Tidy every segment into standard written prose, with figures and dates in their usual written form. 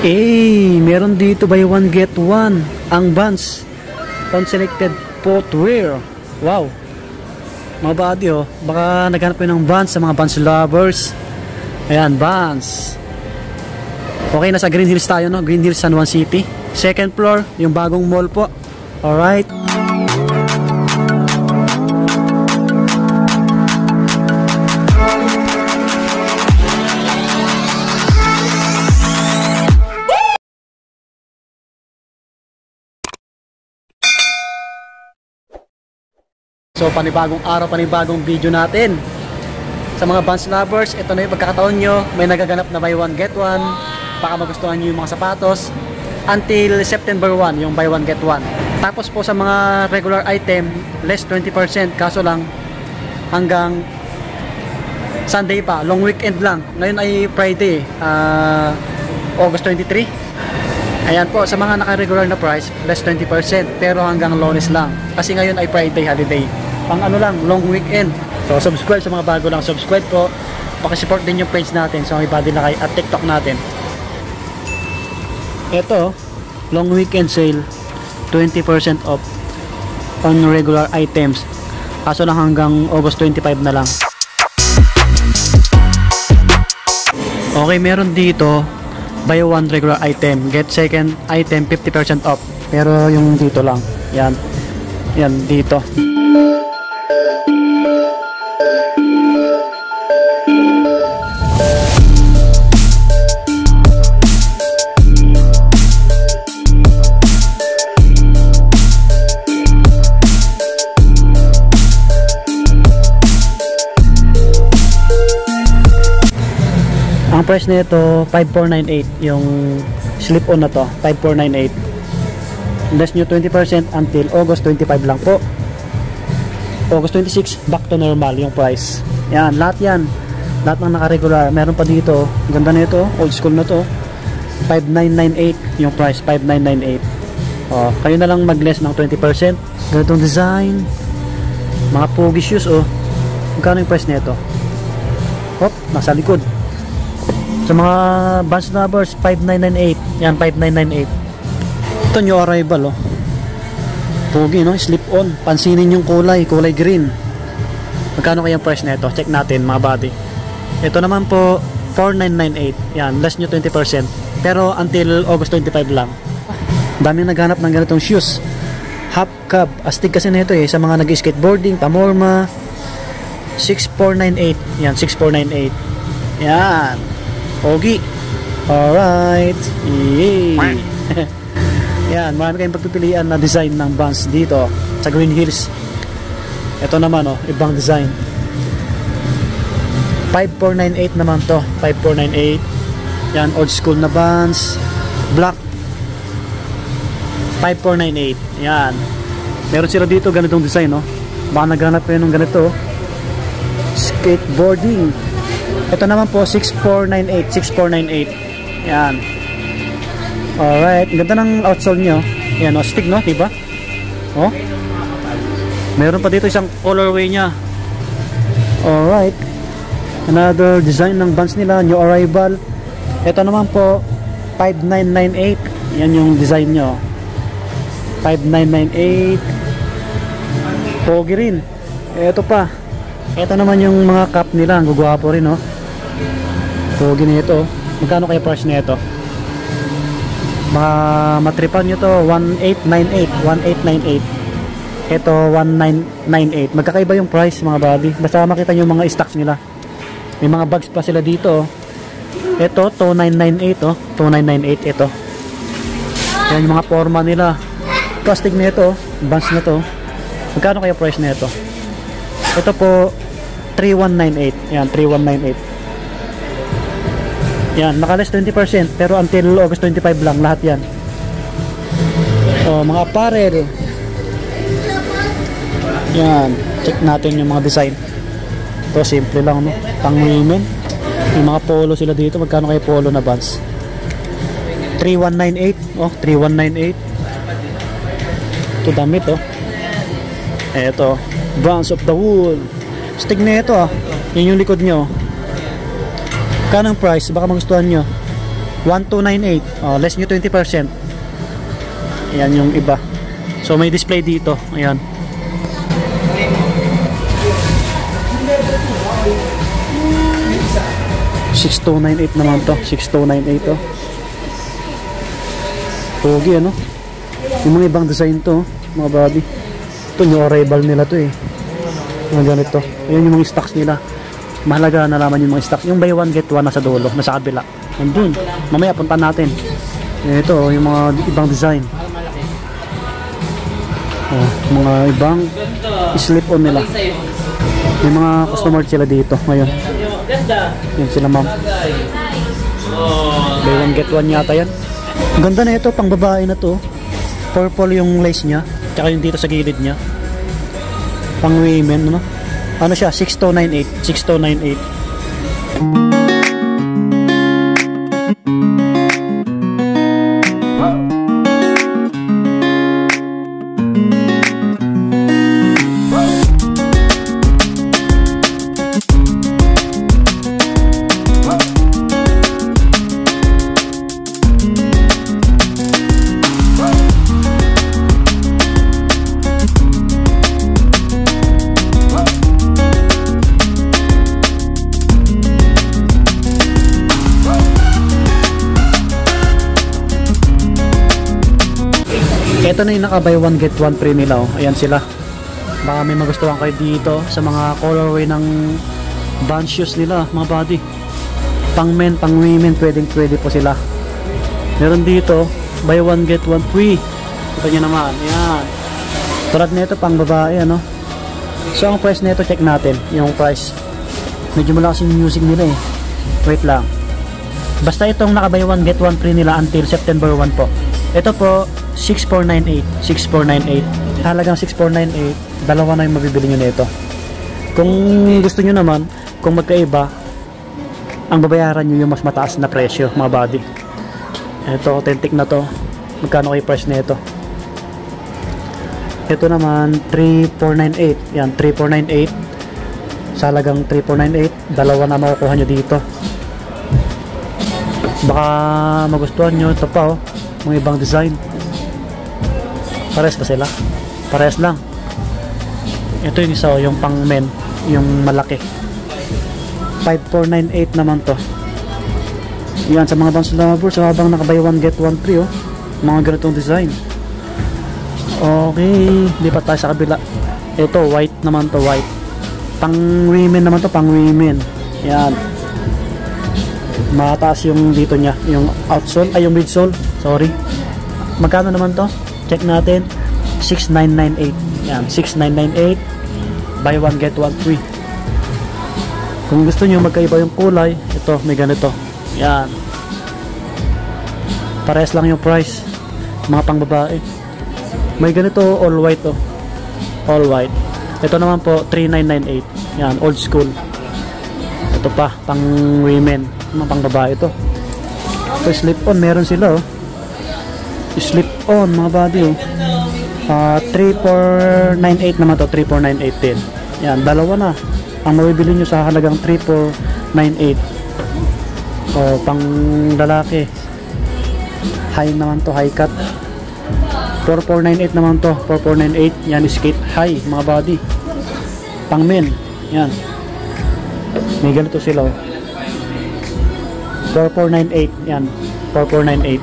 Meron dito buy one get one ang Vans on selected footwear. Wow, mga buddy, oh, baka naghanap kayo ng Vans sa mga Vans lovers. Ayan, Vans. Okay, nasa Green Hills tayo, no? Green Hills, San Juan City, second floor, yung bagong mall po. Alright. So, panibagong araw, panibagong video natin. Sa mga Vans lovers, ito na yung pagkakataon nyo. May nagaganap na buy one get one. Baka magustuhan nyo yung mga sapatos. Until September 1, yung buy one get one. Tapos po sa mga regular item, less 20%. Kaso lang, hanggang Sunday pa, long weekend lang. Ngayon ay Friday, August 23. Ayan po, sa mga naka-regular na price, less 20%. Pero hanggang Lunes lang. Kasi ngayon ay Friday holiday. Pang ano lang, long weekend. So, subscribe sa mga bago lang. Subscribe po. Pakisupport din yung page natin sa mga Body Lakay at TikTok natin. Ito, long weekend sale, 20% off on regular items. Kaso lang hanggang August 25 na lang. Okay, meron dito buy one regular item, get second item 50% off. Pero yung dito lang. Yan. Yan dito. Ang price nito 5498, yung slip-on na to 5498. Less nyo 20% until August 25 lang po. August 26 back to normal yung price. Yan, lahat yan. Lahat ng naka-regular. Meron pa dito, ganda na ito, old school na to, 5998 yung price, 5998. Oh, kayo na lang mag-less ng 20%. Ganitong design, mga pogi shoes. Oh, magkano yung price nito? Hop, nasa likod. Sa mga Vans lovers, 5998. Yan, 5998. Ito new arrival, oh. Pogi, no? Slip on. Pansinin yung kulay green. Magkano kaya yung price nito? Check natin, mga body. Ito naman po, 4998. Yan, less nyo 20%. Pero until August 25 lang. Daming naghanap ng ganitong shoes. Half cab. Astig kasi nito eh. Sa mga nag-skateboarding, Pamorma. 6498. Yan, 6498. Yan. Pogi. Alright. Yay. Yan, marami kayong pagpipilian na design ng Vans dito sa Green Hills. Ito naman, oh, ibang design. 5498 naman to. 5498. Yan, old school na Vans. Black. 5498. Yan. Meron sila dito ganitong design, no? Baka naghanap kayo ng ganito. Skateboarding. Ito naman po 6498. 6498. Yan. Alright, ganda ng outsole nyo. Yan, oh, stick, no? Diba? Oh, meron pa dito isang colorway nya. Alright, another design ng Vans nila, new arrival. Ito naman po 5998. Yan yung design nyo, 5998. Pogi rin. Ito pa, ito naman yung mga cap nila, ang gugwapo rin, oh. Pogi na ito. Magkano kaya price na ito? Matripan nyo to, 1898. 1898. Ito 1998. Magkakaiba yung price, mga buddy. Basta makita nyo yung mga stocks nila. May mga bags pa sila dito, oh. Ito 2998, oh. 2998 ito. Yan yung mga forma nila. Plastic na ito, oh. Vans na to. Magkano kaya price na ito? Ito po 3198. Yan, 3198. Yan, naka-less 20%, pero until August 25 lang lahat yan. So, mga apparel. Yan, check natin yung mga design. Ito, simple lang, no? Pang women. Yung mga polo sila dito. Magkano kayo polo na Vans? 3198. Oh, 3198. Ito damit, oh. Eto, Vans of the Wool. Stig na ito, ah. Yun yung likod nyo. Kanang price, baka magustuhan nyo. 1298. Less nyo 20%. Ayan yung iba. So may display dito. Ayan. $6298 naman to. $6298 to. Pogi ano. Yung mga ibang design to, mga body. Ito yung arrival nila to eh. Mga ganito. Ayan yung mga stocks nila. Mahalaga na naman yung mga stocks. Yung buy one get one nasa dulo, nasa kabila. Nandun. Mamaya punta natin. Ito yung mga ibang design. Mga ibang slip on nila. May mga customer sila dito ngayon. Yan sila ma'am. Buy one get one yata yan. Ganda na ito, pang babae na to. Purple yung lace nya, tsaka yung dito sa gilid nya. Pang women, ano? Ano siya? 6298. 6298. Ito na yung naka buy one get one free nila oh. Ayan sila. Baka may magustuhan kayo dito sa mga colorway ng band shoes nila, mga body. Pang men, pang women, pwede po sila. Meron dito buy one get one free. Ito nyo naman. Ayan. Tulad nito pang babae ano. So ang price nito check natin. Yung price. Medyo malakas yung music nila eh. Wait lang. Basta itong naka buy one get one free nila until September 1 po. Ito po 6498. 6498. Halagang 6498. Dalawa na yung mabibili nyo nito. Kung gusto nyo naman, kung magkaiba, ang babayaran nyo yung mas mataas na presyo, mga body. Ito, authentic na to. Magkano kayo price na ito? Ito naman 3498. Yan, 3498. Sa halagang 3498. Dalawa na makukuha nyo dito. Baka magustuhan nyo. Ito pa oh, mga ibang design. Pares pa sila? Pares lang. Ito yung isa, yung pang men, yung malaki. 5498 naman to. Yan, sa mga Vans lovers, so habang naka buy one get one free oh. Mga ganitong design. Okay, lipat tayo sa kabila. Ito, white naman to, white. Pang women naman to, pang women. Yan. Mataas yung dito nya, yung outsole, ay yung midsole. Sorry. Magkano naman to? Check natin. 6998. Yan, 6998. Buy one get one free. Kung gusto niyo magkaiba yung kulay, ito may ganito. Yan. Pares lang yung price. Mga pang babae. May ganito all white oh. All white. Ito naman po 3998. Yan, old school. Ito pa pang women, mga pang babae ito. So slip on meron sila oh. Slip on mga body oh. 3498 naman to, 3498 din. Yan, dalawa na. Ang mabibili nyo sa halagang 3498. O, pang lalaki. High naman to, high cut. 4498 naman to, 4498. Yan, skate high, mga body. Pang men. Yan. May ganito sila oh. 4498. Yan, 4498.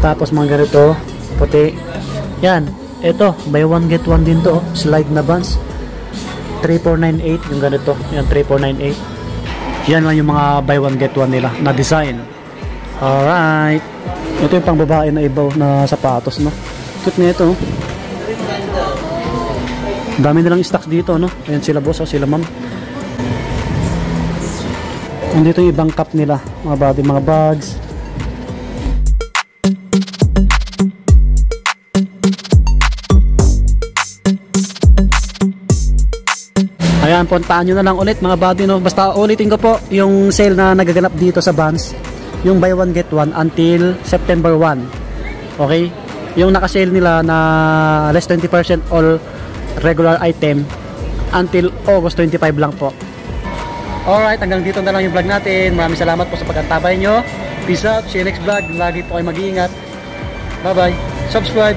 Tapos mga ganito, puti. Yan, ito, buy one get one din to, slide na Vans. 3498 yung ganito. Yan, 3498. Yan lang yung mga buy one get one nila na design. Alright. Ito yung pang babae na ibaw na sapatos, no? Cute na ito. Dami nilang stocks dito, no? Ayan sila boss, sila ma'am. Nandito yung ibang cup nila, mga body, mga bags. Ayan, puntaan nyo na lang ulit mga body, no? Basta ulitin ko po yung sale na nagaganap dito sa Vans. Yung buy one get one until September 1. Okay? Yung naka-sale nila na less 20% all regular item until August 25 lang po. Alright, hanggang dito na lang yung vlog natin. Maraming salamat po sa pagkantabay nyo. Peace out. See you next vlog. Lagi po kayo mag-iingat. Bye-bye. Subscribe.